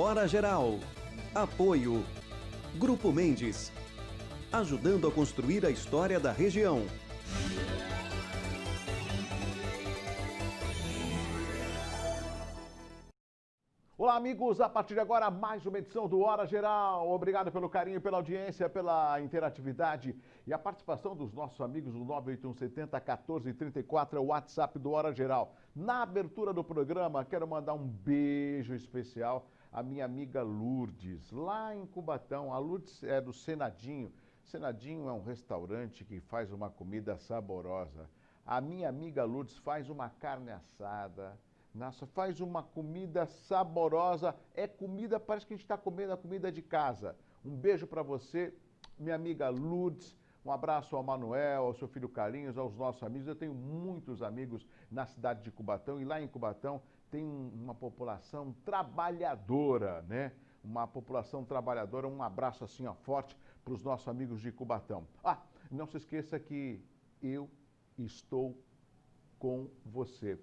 Hora Geral. Apoio. Grupo Mendes. Ajudando a construir a história da região. Olá, amigos. A partir de agora, mais uma edição do Hora Geral. Obrigado pelo carinho, pela audiência, pela interatividade e a participação dos nossos amigos do 98170-1434, é o WhatsApp do Hora Geral. Na abertura do programa, quero mandar um beijo especial à minha amiga Lourdes, lá em Cubatão. A Lourdes é do Senadinho. Senadinho é um restaurante que faz uma comida saborosa. A minha amiga Lourdes faz uma carne assada. Nossa, faz uma comida saborosa. É comida, parece que a gente está comendo a comida de casa. Um beijo para você, minha amiga Lourdes. Um abraço ao Manuel, ao seu filho Carlinhos, aos nossos amigos. Eu tenho muitos amigos na cidade de Cubatão e lá em Cubatão tem uma população trabalhadora, né? Uma população trabalhadora. Um abraço assim, ó, forte para os nossos amigos de Cubatão. Ah, não se esqueça que eu estou com você.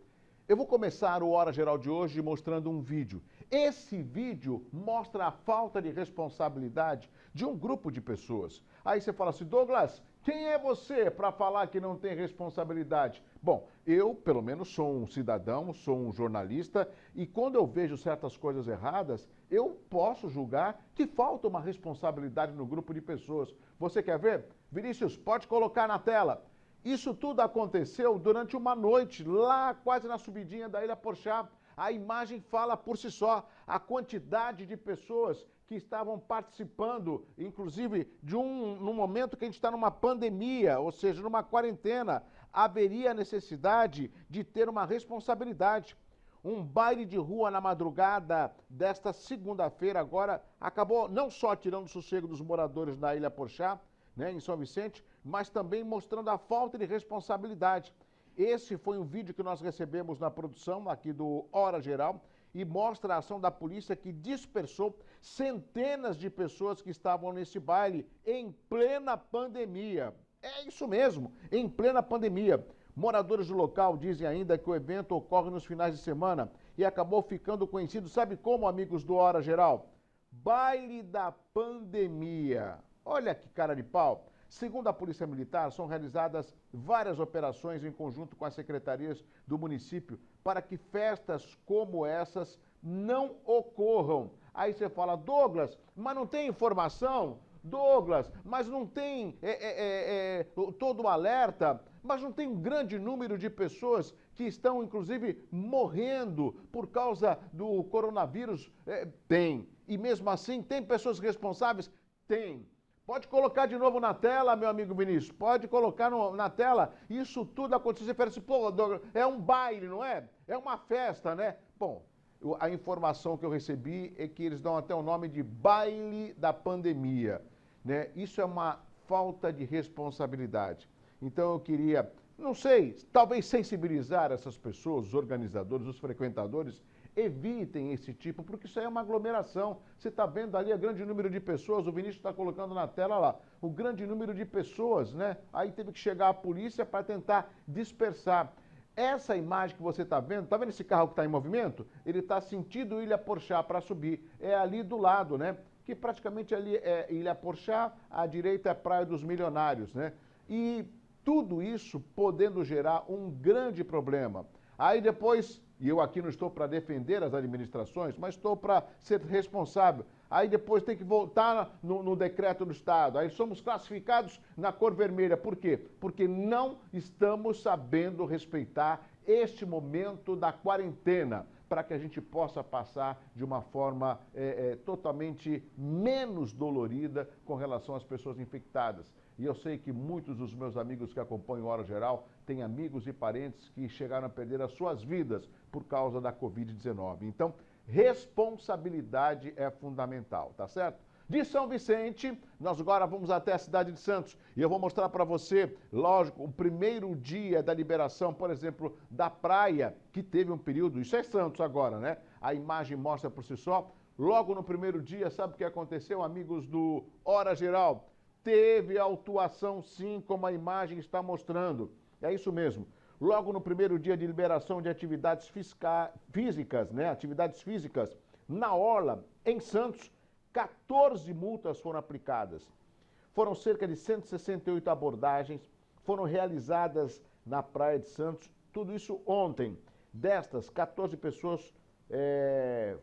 Eu vou começar o Hora Geral de hoje mostrando um vídeo. Esse vídeo mostra a falta de responsabilidade de um grupo de pessoas. Aí você fala assim, Douglas, quem é você para falar que não tem responsabilidade? Bom, eu, pelo menos, sou um cidadão, sou um jornalista e quando eu vejo certas coisas erradas, eu posso julgar que falta uma responsabilidade no grupo de pessoas. Você quer ver? Vinícius, pode colocar na tela. Isso tudo aconteceu durante uma noite, lá quase na subidinha da Ilha Porchá. A imagem fala por si só. A quantidade de pessoas que estavam participando, inclusive num momento que a gente está numa pandemia, ou seja, numa quarentena, haveria necessidade de ter uma responsabilidade. Um baile de rua na madrugada desta segunda-feira agora acabou não só tirando o sossego dos moradores da Ilha Porchá, né, em São Vicente, mas também mostrando a falta de responsabilidade. Esse foi um vídeo que nós recebemos na produção aqui do Hora Geral e mostra a ação da polícia que dispersou centenas de pessoas que estavam nesse baile em plena pandemia. É isso mesmo, em plena pandemia. Moradores do local dizem ainda que o evento ocorre nos finais de semana e acabou ficando conhecido, sabe como, amigos do Hora Geral? Baile da pandemia. Olha que cara de pau. Segundo a Polícia Militar, são realizadas várias operações em conjunto com as secretarias do município para que festas como essas não ocorram. Aí você fala, Douglas, mas não tem informação? Douglas, mas não tem todo o alerta? Mas não tem um grande número de pessoas que estão, inclusive, morrendo por causa do coronavírus? Tem. E mesmo assim, tem pessoas responsáveis? Tem. Pode colocar de novo na tela, meu amigo Vinícius. Pode colocar na tela. Isso tudo aconteceu. Você fala assim, pô, Douglas, é um baile, não é? É uma festa, né? Bom, a informação que eu recebi é que eles dão até o nome de baile da pandemia, né? Isso é uma falta de responsabilidade. Então eu queria, não sei, talvez sensibilizar essas pessoas, os organizadores, os frequentadores. Evitem esse tipo, porque isso aí é uma aglomeração. Você está vendo ali o grande número de pessoas, o Vinícius está colocando na tela lá, o grande número de pessoas, né? Aí teve que chegar a polícia para tentar dispersar. Essa imagem que você está vendo esse carro que está em movimento? Ele está sentido Ilha Porchá para subir. É ali do lado, né? Que praticamente ali é Ilha Porchá, à direita é Praia dos Milionários, né? E tudo isso podendo gerar um grande problema. Aí depois, e eu aqui não estou para defender as administrações, mas estou para ser responsável. Aí depois tem que voltar no decreto do Estado. Aí somos classificados na cor vermelha. Por quê? Porque não estamos sabendo respeitar este momento da quarentena, para que a gente possa passar de uma forma totalmente menos dolorida com relação às pessoas infectadas. E eu sei que muitos dos meus amigos que acompanham o Hora Geral têm amigos e parentes que chegaram a perder as suas vidas por causa da Covid-19. Então, responsabilidade é fundamental, tá certo? De São Vicente, nós agora vamos até a cidade de Santos e eu vou mostrar para você, lógico, o primeiro dia da liberação, por exemplo, da praia, que teve um período, isso é Santos agora, né? A imagem mostra por si só. Logo no primeiro dia, sabe o que aconteceu, amigos do Hora Geral? Teve autuação sim, como a imagem está mostrando. É isso mesmo. Logo no primeiro dia de liberação de atividades físicas, né? Atividades físicas, Na Orla, em Santos, 14 multas foram aplicadas. Foram cerca de 168 abordagens, foram realizadas na Praia de Santos, tudo isso ontem. Destas, 14 pessoas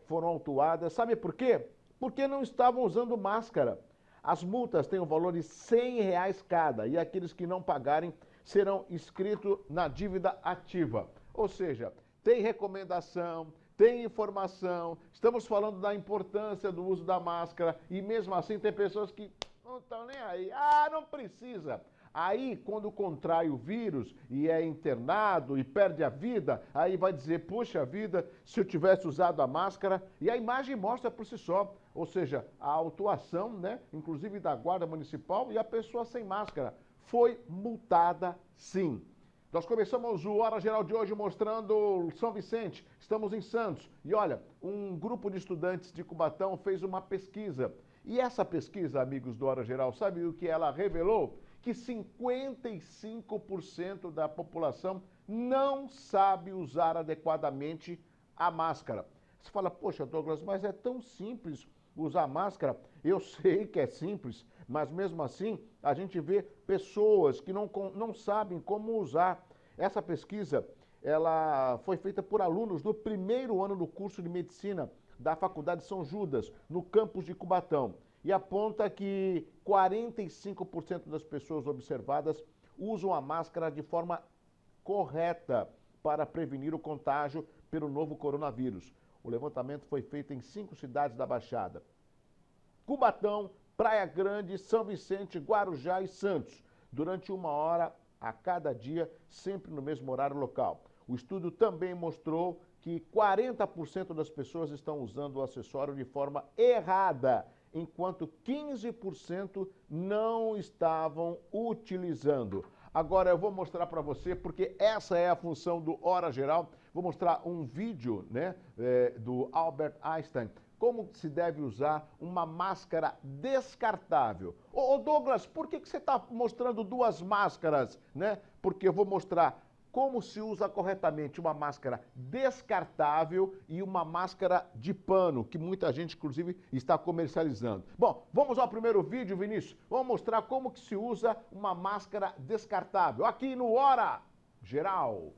foram autuadas. Sabe por quê? Porque não estavam usando máscara. As multas têm o valor de R$100 cada e aqueles que não pagarem serão inscritos na dívida ativa. Ou seja, tem recomendação, tem informação, estamos falando da importância do uso da máscara e mesmo assim tem pessoas que não estão nem aí. Ah, não precisa. Aí, quando contrai o vírus e é internado e perde a vida, aí vai dizer, puxa vida, se eu tivesse usado a máscara, e a imagem mostra por si só, ou seja, a autuação, né, inclusive da Guarda Municipal, e a pessoa sem máscara foi multada sim. Nós começamos o Hora Geral de hoje mostrando São Vicente, estamos em Santos, e olha, um grupo de estudantes de Cubatão fez uma pesquisa, e essa pesquisa, amigos do Hora Geral, sabe o que ela revelou? Que 55% da população não sabe usar adequadamente a máscara. Você fala, poxa, Douglas, mas é tão simples usar máscara. Eu sei que é simples, mas mesmo assim a gente vê pessoas que não sabem como usar. Essa pesquisa, ela foi feita por alunos do primeiro ano do curso de medicina da Faculdade São Judas, no campus de Cubatão. E aponta que 45% das pessoas observadas usam a máscara de forma correta para prevenir o contágio pelo novo coronavírus. O levantamento foi feito em 5 cidades da Baixada: Cubatão, Praia Grande, São Vicente, Guarujá e Santos, durante 1 hora a cada dia, sempre no mesmo horário local. O estudo também mostrou que 40% das pessoas estão usando o acessório de forma errada, enquanto 15% não estavam utilizando. Agora eu vou mostrar para você, porque essa é a função do Hora Geral, vou mostrar um vídeo, né, do Albert Einstein, como se deve usar uma máscara descartável. Ô Douglas, por que você está mostrando 2 máscaras, né? Porque eu vou mostrar como se usa corretamente uma máscara descartável e uma máscara de pano, que muita gente, inclusive, está comercializando. Bom, vamos ao primeiro vídeo, Vinícius. Vamos mostrar como que se usa uma máscara descartável, aqui no Hora Geral.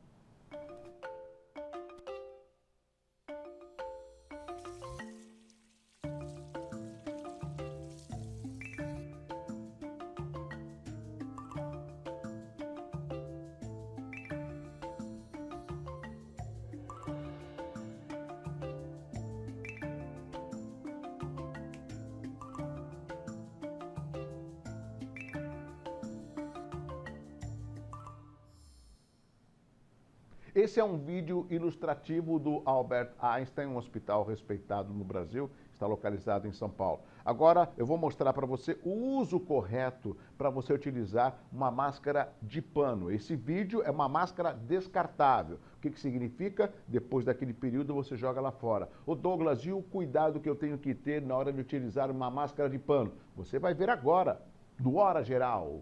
Esse é um vídeo ilustrativo do Albert Einstein, um hospital respeitado no Brasil, está localizado em São Paulo. Agora eu vou mostrar para você o uso correto para você utilizar uma máscara de pano. Esse vídeo é uma máscara descartável. O que significa? Depois daquele período você joga lá fora. Ô Douglas, e o cuidado que eu tenho que ter na hora de utilizar uma máscara de pano? Você vai ver agora, no Hora Geral.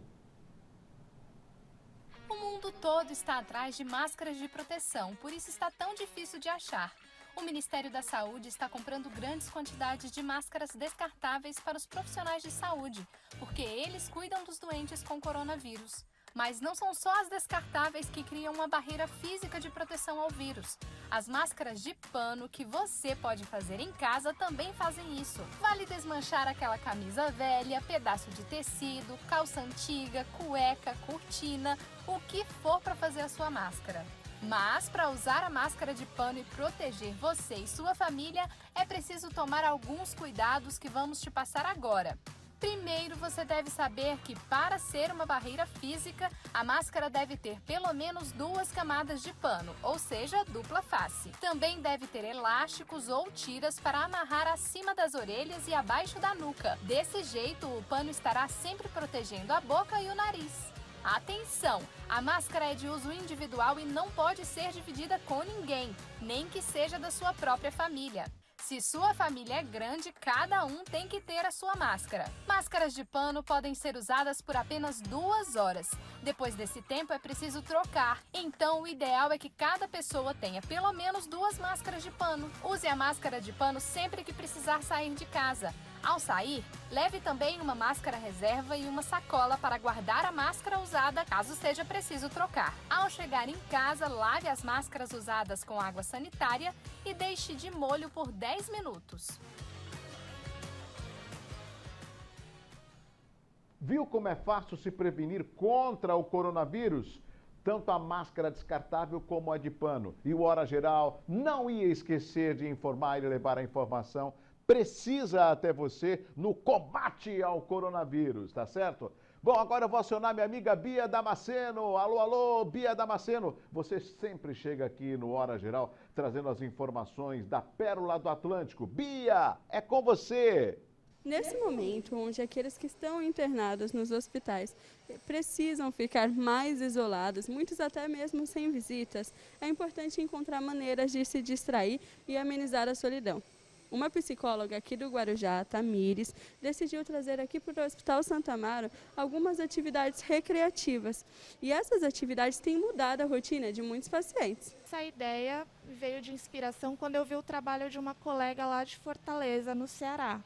O mundo todo está atrás de máscaras de proteção, por isso está tão difícil de achar. O Ministério da Saúde está comprando grandes quantidades de máscaras descartáveis para os profissionais de saúde, porque eles cuidam dos doentes com coronavírus. Mas não são só as descartáveis que criam uma barreira física de proteção ao vírus. As máscaras de pano que você pode fazer em casa também fazem isso. Vale desmanchar aquela camisa velha, pedaço de tecido, calça antiga, cueca, cortina, o que for para fazer a sua máscara. Mas para usar a máscara de pano e proteger você e sua família, é preciso tomar alguns cuidados que vamos te passar agora. Primeiro, você deve saber que para ser uma barreira física, a máscara deve ter pelo menos 2 camadas de pano, ou seja, dupla face. Também deve ter elásticos ou tiras para amarrar acima das orelhas e abaixo da nuca. Desse jeito, o pano estará sempre protegendo a boca e o nariz. Atenção! A máscara é de uso individual e não pode ser dividida com ninguém, nem que seja da sua própria família. Se sua família é grande, cada um tem que ter a sua máscara. Máscaras de pano podem ser usadas por apenas 2 horas. Depois desse tempo é preciso trocar. Então o ideal é que cada pessoa tenha pelo menos 2 máscaras de pano. Use a máscara de pano sempre que precisar sair de casa. Ao sair, leve também uma máscara reserva e uma sacola para guardar a máscara usada caso seja preciso trocar. Ao chegar em casa, lave as máscaras usadas com água sanitária e deixe de molho por 10 minutos. Viu como é fácil se prevenir contra o coronavírus? Tanto a máscara descartável como a de pano. E o Hora Geral não ia esquecer de informar e levar a informação precisa até você no combate ao coronavírus, tá certo? Bom, agora eu vou acionar minha amiga Bia Damasceno. Alô, alô, Bia Damasceno. Você sempre chega aqui no Hora Geral trazendo as informações da Pérola do Atlântico. Bia, é com você! Nesse momento, onde aqueles que estão internados nos hospitais precisam ficar mais isolados, muitos até mesmo sem visitas, é importante encontrar maneiras de se distrair e amenizar a solidão. Uma psicóloga aqui do Guarujá, Tamires, decidiu trazer aqui para o Hospital Santa Amaro algumas atividades recreativas. E essas atividades têm mudado a rotina de muitos pacientes. Essa ideia veio de inspiração quando eu vi o trabalho de uma colega lá de Fortaleza, no Ceará.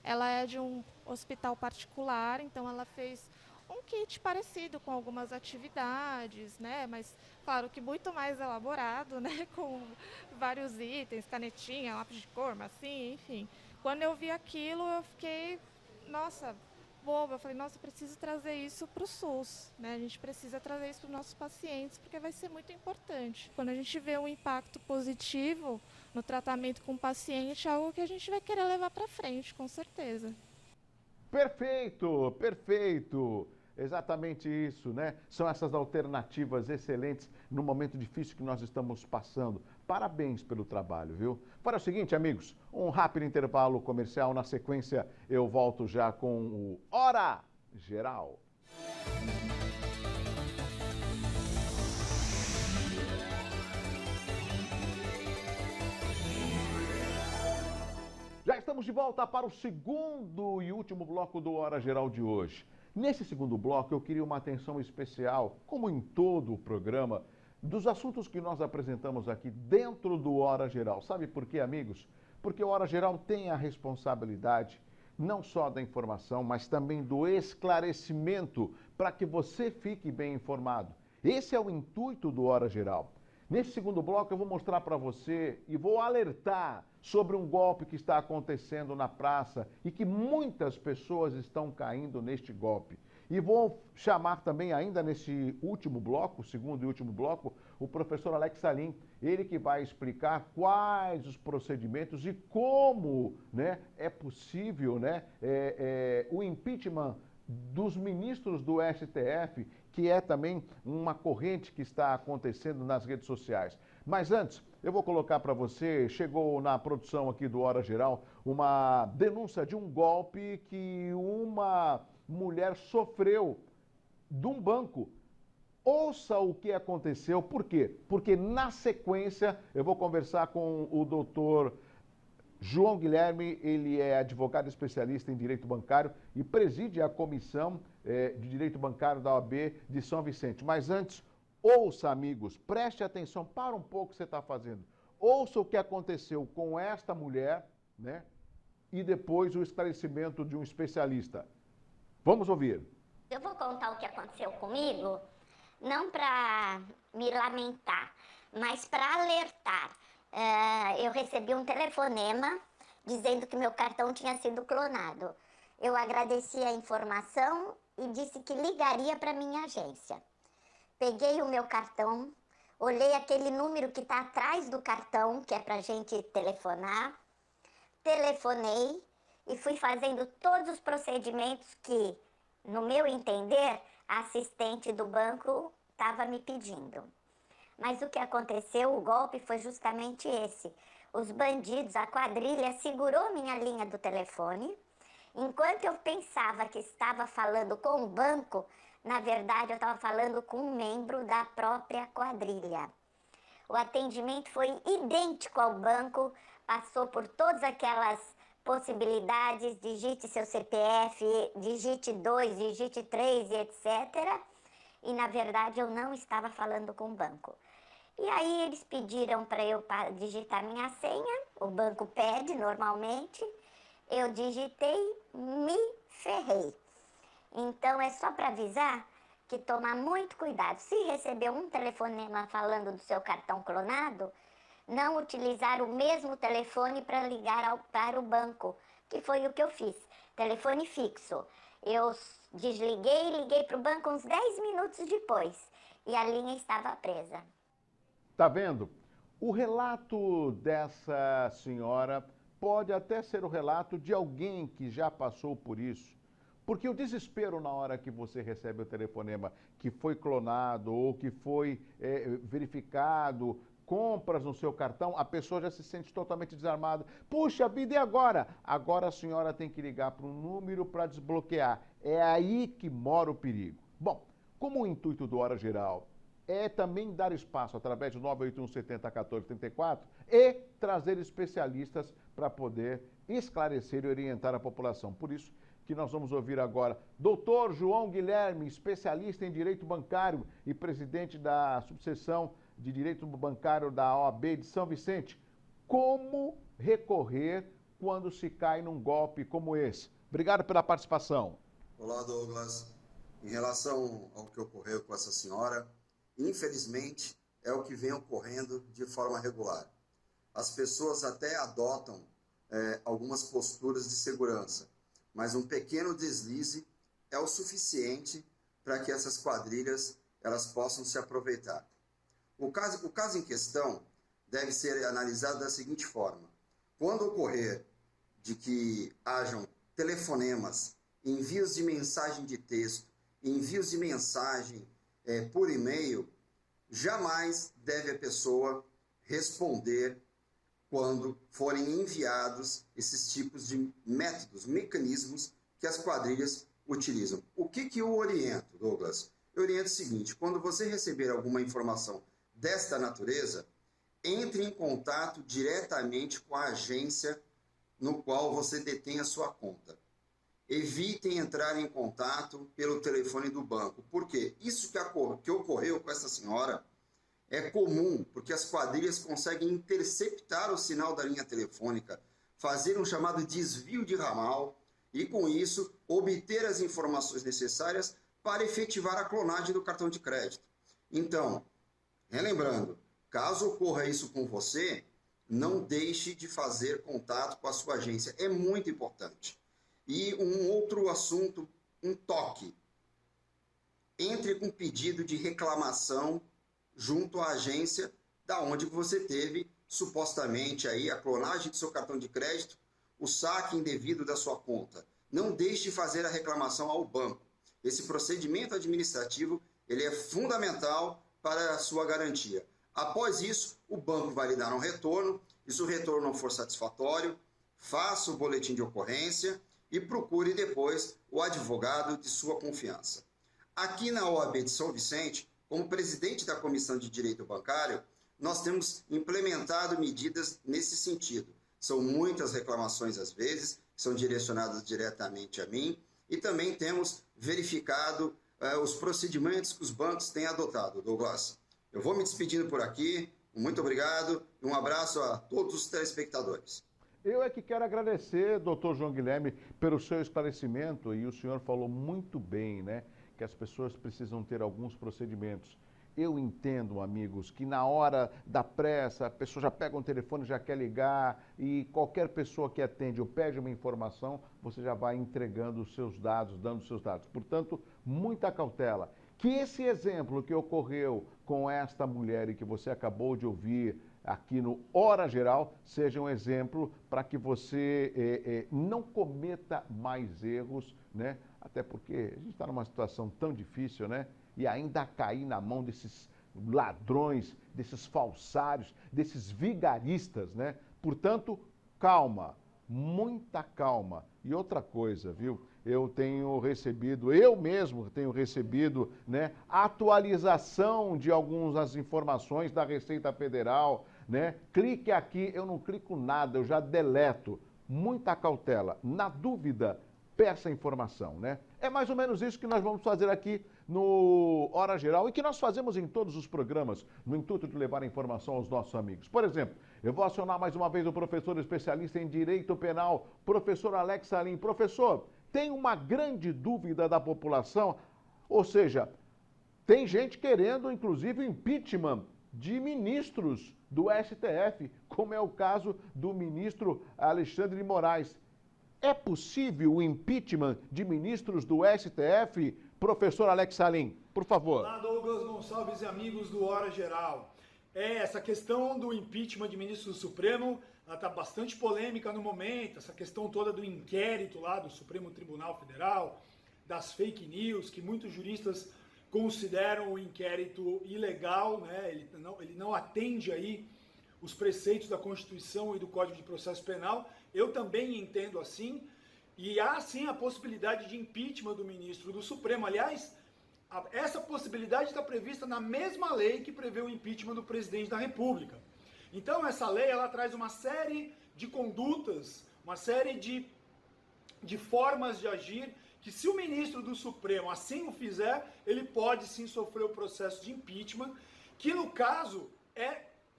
Ela é de um hospital particular, então ela fez um kit parecido com algumas atividades, né? Mas claro que muito mais elaborado, né? Com vários itens, canetinha, lápis de cor, massinha, enfim. Quando eu vi aquilo, eu fiquei, nossa, boba. Eu falei, nossa, preciso trazer isso para o SUS, né? A gente precisa trazer isso para os nossos pacientes, porque vai ser muito importante. Quando a gente vê um impacto positivo no tratamento com o paciente, é algo que a gente vai querer levar para frente, com certeza. Perfeito, perfeito. Exatamente isso, né? São essas alternativas excelentes no momento difícil que nós estamos passando. Parabéns pelo trabalho, viu? Para o seguinte, amigos, um rápido intervalo comercial. Na sequência, eu volto já com o Hora Geral. Já estamos de volta para o segundo e último bloco do Hora Geral de hoje. Nesse segundo bloco, eu queria uma atenção especial, como em todo o programa, dos assuntos que nós apresentamos aqui dentro do Hora Geral. Sabe por quê, amigos? Porque o Hora Geral tem a responsabilidade não só da informação, mas também do esclarecimento para que você fique bem informado. Esse é o intuito do Hora Geral. Nesse segundo bloco, eu vou mostrar para você e vou alertar sobre um golpe que está acontecendo na praça e que muitas pessoas estão caindo neste golpe. E vou chamar também, ainda nesse último bloco, segundo e último bloco, o professor Alex Salim, ele que vai explicar quais os procedimentos e como, né, é possível, né, o impeachment dos ministros do STF, que é também uma corrente que está acontecendo nas redes sociais. Mas antes, eu vou colocar para você, chegou na produção aqui do Hora Geral, uma denúncia de um golpe que uma mulher sofreu de um banco. Ouça o que aconteceu, por quê? Porque na sequência eu vou conversar com o doutor João Guilherme, ele é advogado especialista em direito bancário e preside a comissão de direito bancário da OAB de São Vicente. Mas antes, ouça, amigos, preste atenção, para um pouco o que você está fazendo. Ouça o que aconteceu com esta mulher, né? E depois o esclarecimento de um especialista. Vamos ouvir. Eu vou contar o que aconteceu comigo, não para me lamentar, mas para alertar. Eu recebi um telefonema dizendo que meu cartão tinha sido clonado. Eu agradeci a informação e disse que ligaria para minha agência. Peguei o meu cartão, olhei aquele número que está atrás do cartão, que é para a gente telefonar, telefonei e fui fazendo todos os procedimentos que, no meu entender, a assistente do banco estava me pedindo. Mas o que aconteceu, o golpe foi justamente esse. Os bandidos, a quadrilha, segurou minha linha do telefone. Enquanto eu pensava que estava falando com o banco, na verdade eu estava falando com um membro da própria quadrilha. O atendimento foi idêntico ao banco, passou por todas aquelas possibilidades, digite seu CPF, digite 2, digite 3 e etc. E, na verdade, eu não estava falando com o banco. E aí eles pediram para eu digitar minha senha, o banco pede normalmente, eu digitei, me ferrei. Então é só para avisar que tomar muito cuidado. Se receber um telefonema falando do seu cartão clonado, não utilizar o mesmo telefone para ligar para o banco, que foi o que eu fiz. Telefone fixo. Eu desliguei e liguei para o banco uns 10 minutos depois e a linha estava presa. Tá vendo? O relato dessa senhora pode até ser o relato de alguém que já passou por isso. Porque o desespero na hora que você recebe o telefonema que foi clonado ou que foi verificado, compras no seu cartão, a pessoa já se sente totalmente desarmada. Puxa vida, e agora? Agora a senhora tem que ligar para um número para desbloquear. É aí que mora o perigo. Bom, como o intuito do Hora Geral é também dar espaço através do 981 70 14 34 e trazer especialistas para poder esclarecer e orientar a população. Por isso que nós vamos ouvir agora Dr. João Guilherme, especialista em Direito Bancário e presidente da subseção de Direito Bancário da OAB de São Vicente. Como recorrer quando se cai num golpe como esse? Obrigado pela participação. Olá, Douglas. Em relação ao que ocorreu com essa senhora, infelizmente é o que vem ocorrendo de forma regular. As pessoas até adotam algumas posturas de segurança, mas um pequeno deslize é o suficiente para que essas quadrilhas elas possam se aproveitar. O caso em questão deve ser analisado da seguinte forma: quando ocorrer de que hajam telefonemas, envios de mensagem de texto, envios de mensagem por e-mail, jamais deve a pessoa responder quando forem enviados esses tipos de métodos, mecanismos que as quadrilhas utilizam. O que eu oriento, Douglas? Eu oriento o seguinte: quando você receber alguma informação desta natureza, entre em contato diretamente com a agência no qual você detém a sua conta. Evitem entrar em contato pelo telefone do banco. Por quê? Isso que ocorreu com essa senhora é comum, porque as quadrilhas conseguem interceptar o sinal da linha telefônica, fazer um chamado desvio de ramal e, com isso, obter as informações necessárias para efetivar a clonagem do cartão de crédito. Então, relembrando, caso ocorra isso com você, não deixe de fazer contato com a sua agência. É muito importante. E um outro assunto, um toque. Entre com pedido de reclamação junto à agência da onde você teve supostamente aí a clonagem do seu cartão de crédito, o saque indevido da sua conta. Não deixe de fazer a reclamação ao banco. Esse procedimento administrativo, ele é fundamental para a sua garantia. Após isso, o banco vai lhe dar um retorno, e se o retorno não for satisfatório, faça o boletim de ocorrência e procure depois o advogado de sua confiança. Aqui na OAB de São Vicente, como presidente da Comissão de Direito Bancário, nós temos implementado medidas nesse sentido. São muitas reclamações, às vezes, que são direcionadas diretamente a mim, e também temos verificado os procedimentos que os bancos têm adotado. Douglas, eu vou me despedindo por aqui. Muito obrigado e um abraço a todos os telespectadores. Eu é que quero agradecer, doutor João Guilherme, pelo seu esclarecimento, e o senhor falou muito bem, né, que as pessoas precisam ter alguns procedimentos. Eu entendo, amigos, que na hora da pressa, a pessoa já pega um telefone, já quer ligar, e qualquer pessoa que atende ou pede uma informação, você já vai entregando os seus dados, dando os seus dados. Portanto, muita cautela. Que esse exemplo que ocorreu com esta mulher e que você acabou de ouvir aqui no Hora Geral seja um exemplo para que você não cometa mais erros, né? Até porque a gente está numa situação tão difícil, né? E ainda cair na mão desses ladrões, desses falsários, desses vigaristas, né? Portanto, calma, muita calma. E outra coisa, viu? Eu mesmo tenho recebido, né, atualização de algumas informações da Receita Federal, né? Clique aqui, eu não clico nada, eu já deleto. Muita cautela. Na dúvida, peça informação, né? É mais ou menos isso que nós vamos fazer aqui no Hora Geral e que nós fazemos em todos os programas, no intuito de levar a informação aos nossos amigos. Por exemplo, eu vou acionar mais uma vez o professor especialista em Direito Penal, professor Alex Salim. Professor, tem uma grande dúvida da população, ou seja, tem gente querendo, inclusive, o impeachment de ministros do STF, como é o caso do ministro Alexandre de Moraes. É possível o impeachment de ministros do STF? Professor Alex Salim, por favor. Olá, Douglas Gonçalves e amigos do Hora Geral. Essa questão do impeachment de ministro do Supremo, ela está bastante polêmica no momento, essa questão toda do inquérito lá do Supremo Tribunal Federal, das fake news, que muitos juristas consideram o inquérito ilegal, né? Ele não atende aí os preceitos da Constituição e do Código de Processo Penal. Eu também entendo assim, e há sim a possibilidade de impeachment do ministro do Supremo. Aliás, essa possibilidade está prevista na mesma lei que prevê o impeachment do presidente da República. Então essa lei ela traz uma série de condutas, uma série de formas de agir, que se o ministro do Supremo assim o fizer, ele pode sim sofrer o processo de impeachment, que no caso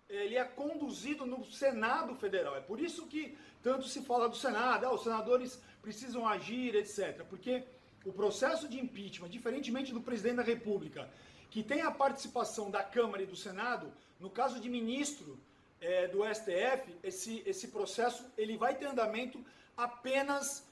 ele é conduzido no Senado Federal. É por isso que tanto se fala do Senado, os senadores precisam agir, etc. Porque o processo de impeachment, diferentemente do presidente da República, que tem a participação da Câmara e do Senado, no caso de ministro do STF, esse processo ele vai ter andamento apenas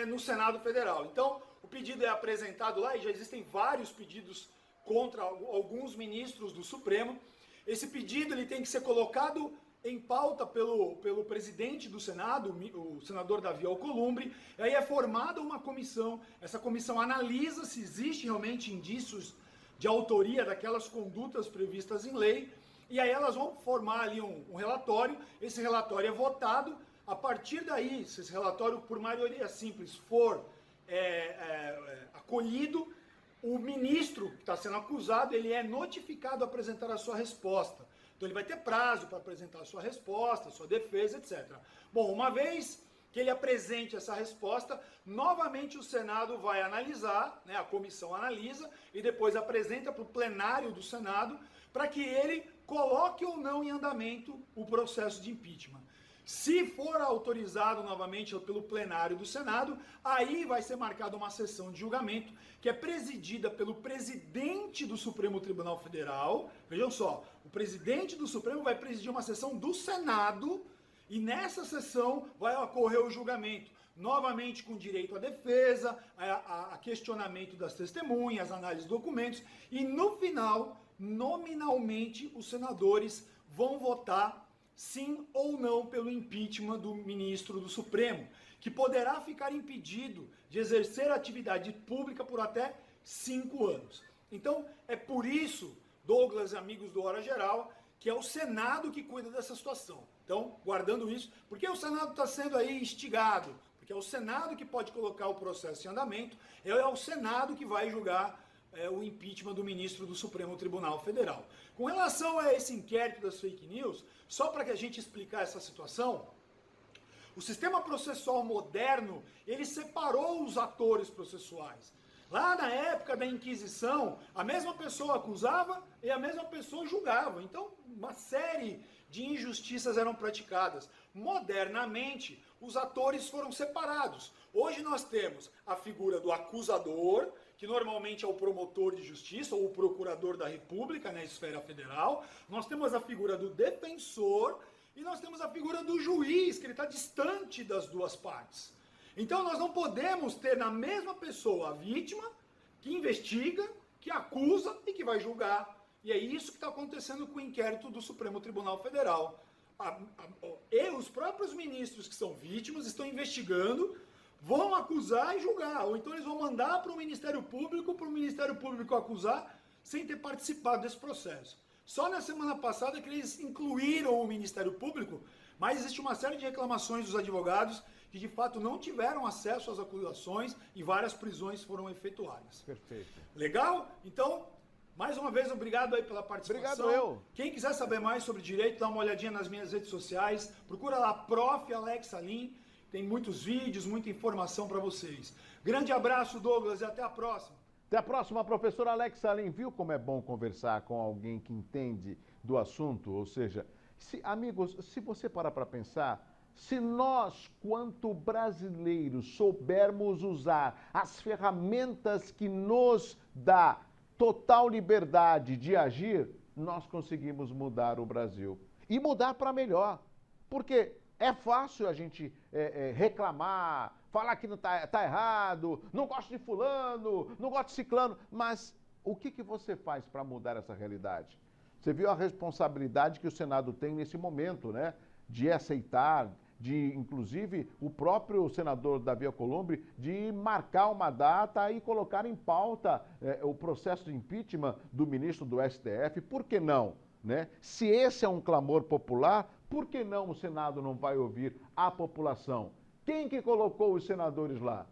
no Senado Federal. Então, o pedido é apresentado lá e já existem vários pedidos contra alguns ministros do Supremo. Esse pedido ele tem que ser colocado em pauta pelo presidente do Senado, o senador Davi Alcolumbre. Aí é formada uma comissão, essa comissão analisa se existe realmente indícios de autoria daquelas condutas previstas em lei, e aí elas vão formar ali um relatório. Esse relatório é votado. A partir daí, se esse relatório por maioria simples for acolhido, o ministro que está sendo acusado, ele é notificado a apresentar a sua resposta. Então ele vai ter prazo para apresentar a sua resposta, a sua defesa, etc. Bom, uma vez que ele apresente essa resposta, novamente o Senado vai analisar, né, a comissão analisa, e depois apresenta para o plenário do Senado, para que ele coloque ou não em andamento o processo de impeachment. Se for autorizado novamente pelo plenário do Senado, aí vai ser marcada uma sessão de julgamento que é presidida pelo presidente do Supremo Tribunal Federal. Vejam só, o presidente do Supremo vai presidir uma sessão do Senado e nessa sessão vai ocorrer o julgamento, novamente com direito à defesa, a questionamento das testemunhas, análise de documentos, e no final, nominalmente, os senadores vão votar sim ou não pelo impeachment do ministro do Supremo, que poderá ficar impedido de exercer atividade pública por até 5 anos. Então, é por isso, Douglas e amigos do Hora Geral, que é o Senado que cuida dessa situação. Então, guardando isso, porque o Senado está sendo aí instigado, porque é o Senado que pode colocar o processo em andamento, é o Senado que vai julgar o impeachment do ministro do Supremo Tribunal Federal. Com relação a esse inquérito das fake news, só para que a gente explicar essa situação, o sistema processual moderno, ele separou os atores processuais. Lá na época da Inquisição, a mesma pessoa acusava e a mesma pessoa julgava. Então, uma série de injustiças eram praticadas. Modernamente, os atores foram separados. Hoje nós temos a figura do acusador, que normalmente é o promotor de justiça ou o procurador da República na esfera federal. Nós temos a figura do defensor e nós temos a figura do juiz, que ele está distante das duas partes. Então nós não podemos ter na mesma pessoa a vítima, que investiga, que acusa e que vai julgar. E é isso que está acontecendo com o inquérito do Supremo Tribunal Federal. E os próprios ministros que são vítimas estão investigando, vão acusar e julgar, ou então eles vão mandar para o Ministério Público acusar, sem ter participado desse processo. Só na semana passada que eles incluíram o Ministério Público, mas existe uma série de reclamações dos advogados que de fato não tiveram acesso às acusações e várias prisões foram efetuadas. Perfeito. Legal? Então, Mais uma vez, obrigado aí pela participação. Obrigado eu. Quem quiser saber mais sobre direito, dá uma olhadinha nas minhas redes sociais. Procura lá, Prof. Alex Salim. Tem muitos vídeos, muita informação para vocês. Grande abraço, Douglas, e até a próxima. Até a próxima, professora Alex Salim. Viu como é bom conversar com alguém que entende do assunto? Ou seja, amigos, se você parar para pensar, se nós, quanto brasileiros, soubermos usar as ferramentas que nos dá total liberdade de agir, nós conseguimos mudar o Brasil. E mudar para melhor. Porque é fácil a gente reclamar, falar que não tá errado, não gosto de fulano, não gosto de ciclano, mas o que você faz para mudar essa realidade? Você viu a responsabilidade que o Senado tem nesse momento, né? De aceitar, de, inclusive, o próprio senador Davi Alcolumbre, de marcar uma data e colocar em pauta o processo de impeachment do ministro do STF. Por que não? Né? Se esse é um clamor popular, por que não o Senado não vai ouvir a população? Quem que colocou os senadores lá?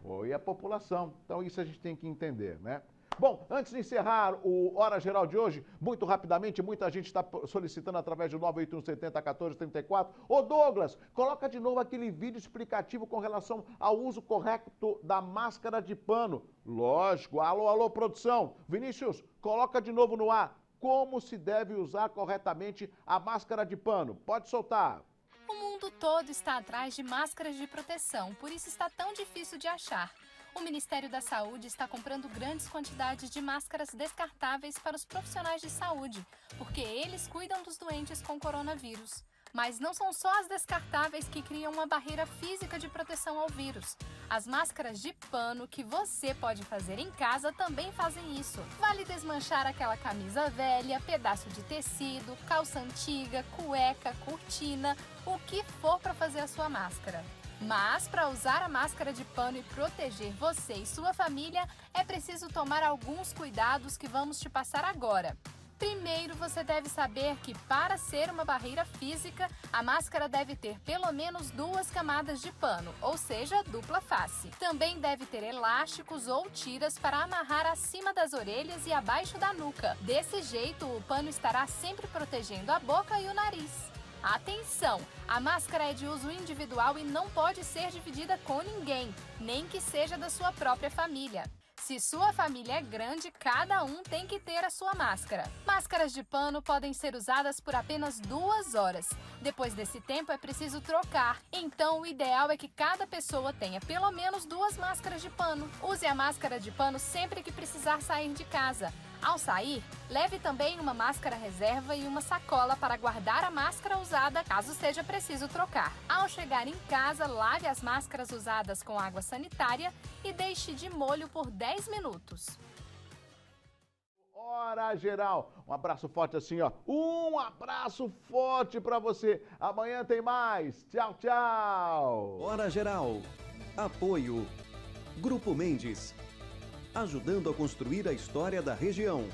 Foi a população. Então isso a gente tem que entender, né? Bom, antes de encerrar o Hora Geral de hoje, muito rapidamente, muita gente está solicitando através do 981701434. Ô Douglas, coloca de novo aquele vídeo explicativo com relação ao uso correto da máscara de pano. Lógico, alô, produção. Vinícius, coloca de novo no ar. Como se deve usar corretamente a máscara de pano? Pode soltar. O mundo todo está atrás de máscaras de proteção, por isso está tão difícil de achar. O Ministério da Saúde está comprando grandes quantidades de máscaras descartáveis para os profissionais de saúde, porque eles cuidam dos doentes com coronavírus. Mas não são só as descartáveis que criam uma barreira física de proteção ao vírus. As máscaras de pano que você pode fazer em casa também fazem isso. Vale desmanchar aquela camisa velha, pedaço de tecido, calça antiga, cueca, cortina, o que for para fazer a sua máscara. Mas, para usar a máscara de pano e proteger você e sua família, é preciso tomar alguns cuidados que vamos te passar agora. Primeiro, você deve saber que, para ser uma barreira física, a máscara deve ter pelo menos 2 camadas de pano, ou seja, dupla face. Também deve ter elásticos ou tiras para amarrar acima das orelhas e abaixo da nuca. Desse jeito, o pano estará sempre protegendo a boca e o nariz. Atenção! A máscara é de uso individual e não pode ser dividida com ninguém, nem que seja da sua própria família. Se sua família é grande, cada um tem que ter a sua máscara. Máscaras de pano podem ser usadas por apenas 2 horas. Depois desse tempo é preciso trocar. Então o ideal é que cada pessoa tenha pelo menos 2 máscaras de pano. Use a máscara de pano sempre que precisar sair de casa. Ao sair, leve também uma máscara reserva e uma sacola para guardar a máscara usada caso seja preciso trocar. Ao chegar em casa, lave as máscaras usadas com água sanitária e deixe de molho por 10 minutos. Hora Geral. Um abraço forte assim, ó. Um abraço forte para você. Amanhã tem mais. Tchau, tchau. Hora Geral. Apoio. Grupo Mendes. Ajudando a construir a história da região.